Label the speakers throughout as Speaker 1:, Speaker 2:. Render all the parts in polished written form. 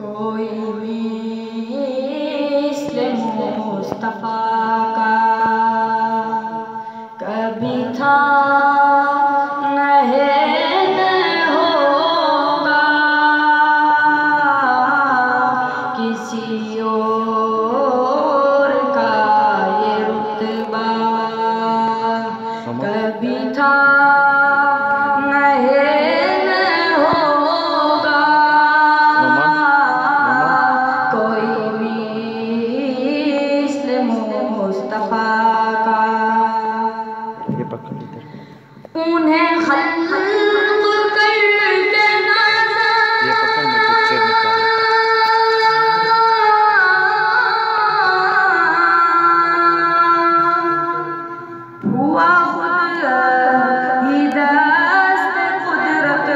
Speaker 1: کوئی مثل مصطفیٰ کا کبھی تھا نہ ہوگا، کسی اور کا یہ رتبہ کبھی تھا نہ ہوگا، کوئی مثل مصطفیٰ کا۔ انہیں خلق کر کے ہوا خود ہی دست قدرت،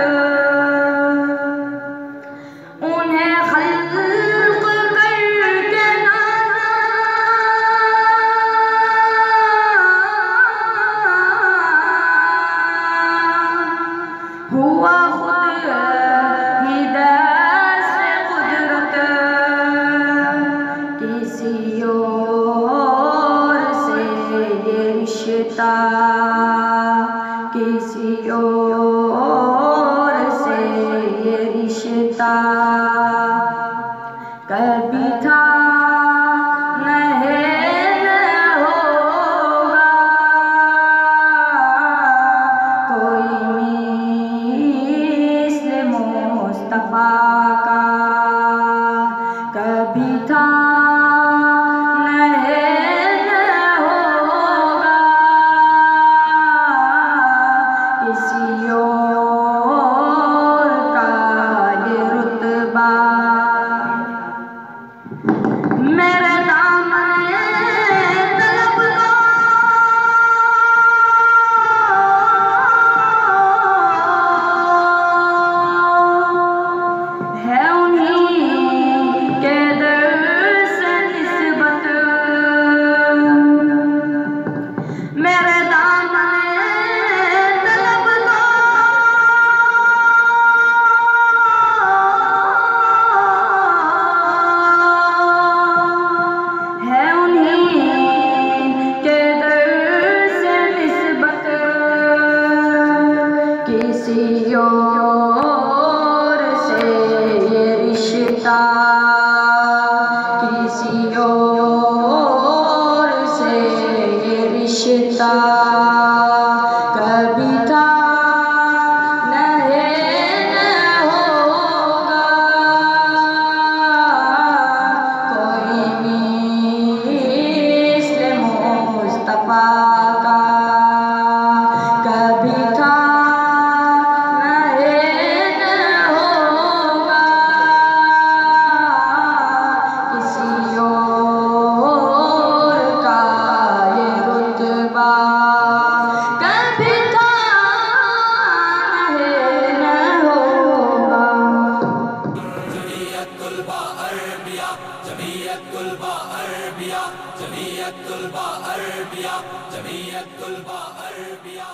Speaker 1: انہیں خلق کر کے ہوا خود ہی دست قدرت، کسی اور سے یہ رشتہ، کسی اور سے یہ رشتہ کبھی تھا نہ ہوگا، کوئی مثل مصطفیٰ کا کبھی تھا نہ ہوگا، کسی اور کا یہ رتبہ۔ میرے دامن طلب کا ہے انہیں کے در سے نسبت، میرے دامن طلب کا ہے انہیں کے در سے نسبت، کسی اور سے یہ رشتہ، کسی اور سے یہ رشتہ کبھی تھا نہ ہوگا، کوئی مثل مصطفیٰ کا کبھی تھا نہ ہوگا، کسی اور کا یہ رتبہ کبھی تھا نہ ہوگا۔
Speaker 2: جمعیت طلباء عربیہ، جمعیت طلباء عربیہ، جمعیت طلباء عربیہ، جمعیت طلباء عربیہ۔